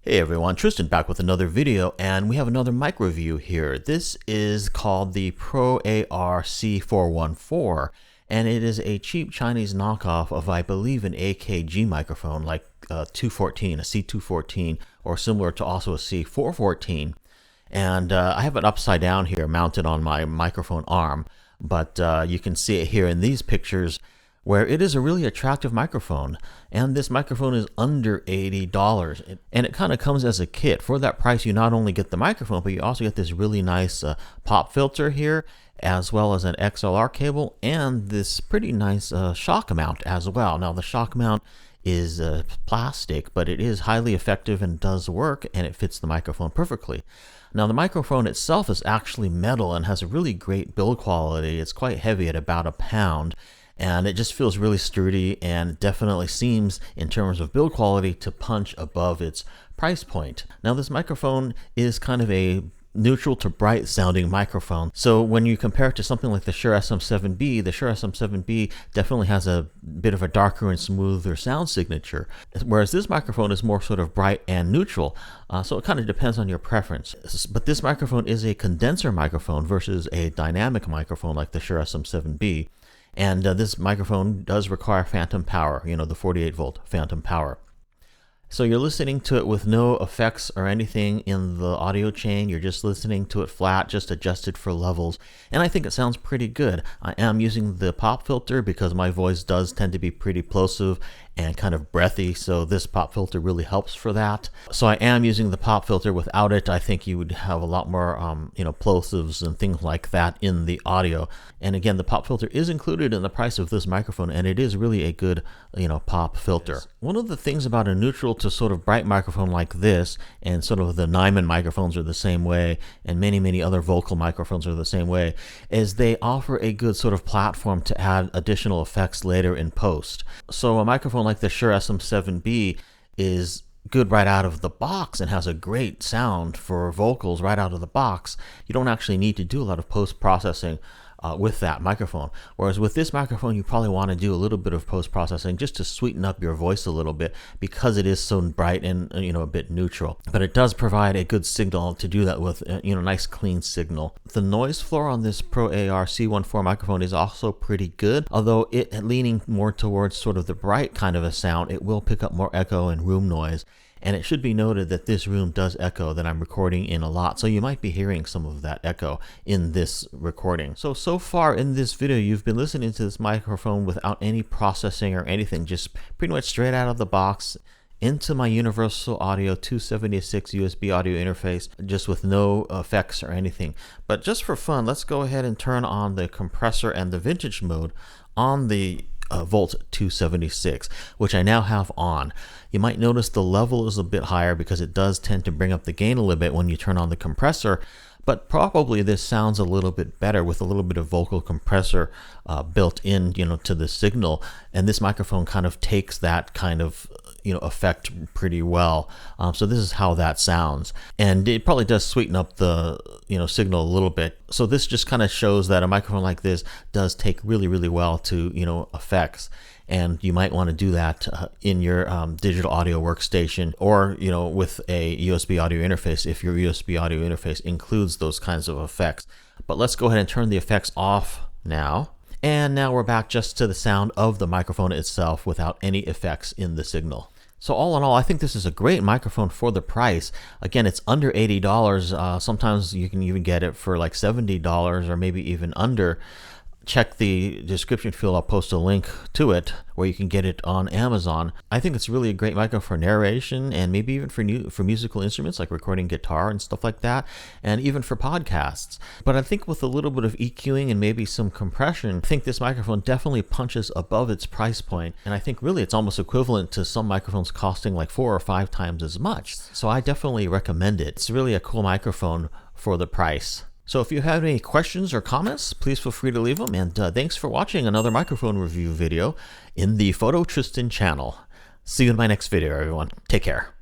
Hey everyone, Tristan back with another video, and we have another mic review here. This is called the ProAr C-414, and it is a cheap Chinese knockoff of, I believe, an AKG microphone like a C-214 or similar to also a C-414. And I have it upside down here mounted on my microphone arm, but you can see it here in these pictures where it is a really attractive microphone, and this microphone is under $80, and it kind of comes as a kit. For that price, you not only get the microphone, but you also get this really nice pop filter here, as well as an XLR cable, and this pretty nice shock mount as well. Now the shock mount is plastic, but it is highly effective and does work, and it fits the microphone perfectly. Now the microphone itself is actually metal and has a really great build quality. It's quite heavy at about a pound, and it just feels really sturdy and definitely seems, in terms of build quality, to punch above its price point. Now this microphone is kind of a neutral to bright sounding microphone. So when you compare it to something like the Shure SM7B, the Shure SM7B definitely has a bit of a darker and smoother sound signature, whereas this microphone is more sort of bright and neutral. So it kind of depends on your preference. But this microphone is a condenser microphone versus a dynamic microphone like the Shure SM7B. And this microphone does require phantom power, you know, the 48 volt phantom power. So you're listening to it with no effects or anything in the audio chain. You're just listening to it flat, just adjusted for levels. And I think it sounds pretty good. I am using the pop filter because my voice does tend to be pretty plosive and kind of breathy, so this pop filter really helps for that. So I am using the pop filter. Without it, I think you would have a lot more plosives and things like that in the audio. And again, the pop filter is included in the price of this microphone, and it is really a good pop filter. One of the things about a neutral to sort of bright microphone like this, and sort of the Nyman microphones are the same way, and many other vocal microphones are the same way, is they offer a good sort of platform to add additional effects later in post. So a microphone like the Shure SM7B is good right out of the box and has a great sound for vocals right out of the box. You don't actually need to do a lot of post-processing with that microphone. Whereas with this microphone, you probably want to do a little bit of post-processing just to sweeten up your voice a little bit because it is so bright and a bit neutral. But it does provide a good signal to do that with, nice clean signal. The noise floor on this ProAr C14 microphone is also pretty good, although it leaning more towards sort of the bright kind of a sound, it will pick up more echo and room noise. And it should be noted that this room does echo that I'm recording in a lot, so you might be hearing some of that echo in this recording. So far in this video, you've been listening to this microphone without any processing or anything, just pretty much straight out of the box into my Universal Audio 276 USB audio interface, just with no effects or anything. But just for fun, let's go ahead and turn on the compressor and the vintage mode on the Volt 276, which I now have on. You might notice the level is a bit higher because it does tend to bring up the gain a little bit when you turn on the compressor, but probably this sounds a little bit better with a little bit of vocal compressor built in, to the signal. And this microphone kind of takes that kind of effect pretty well. So this is how that sounds, and it probably does sweeten up the signal a little bit. So this just kind of shows that a microphone like this does take really well to effects, and you might want to do that in your digital audio workstation, or with a USB audio interface if your USB audio interface includes those kinds of effects. But let's go ahead and turn the effects off now. And now we're back just to the sound of the microphone itself without any effects in the signal. So all in all, I think this is a great microphone for the price. Again, it's under $80. Sometimes you can even get it for like $70 or maybe even under. Check the description field. I'll post a link to it where you can get it on Amazon. I think it's really a great microphone for narration, and maybe even for musical instruments like recording guitar and stuff like that, and even for podcasts. But I think with a little bit of EQing and maybe some compression, I think this microphone definitely punches above its price point. And I think really it's almost equivalent to some microphones costing like 4 or 5 times as much. So I definitely recommend it. It's really a cool microphone for the price. So if you have any questions or comments, please feel free to leave them. And thanks for watching another microphone review video in the Photo Tristan channel. See you in my next video, everyone. Take care.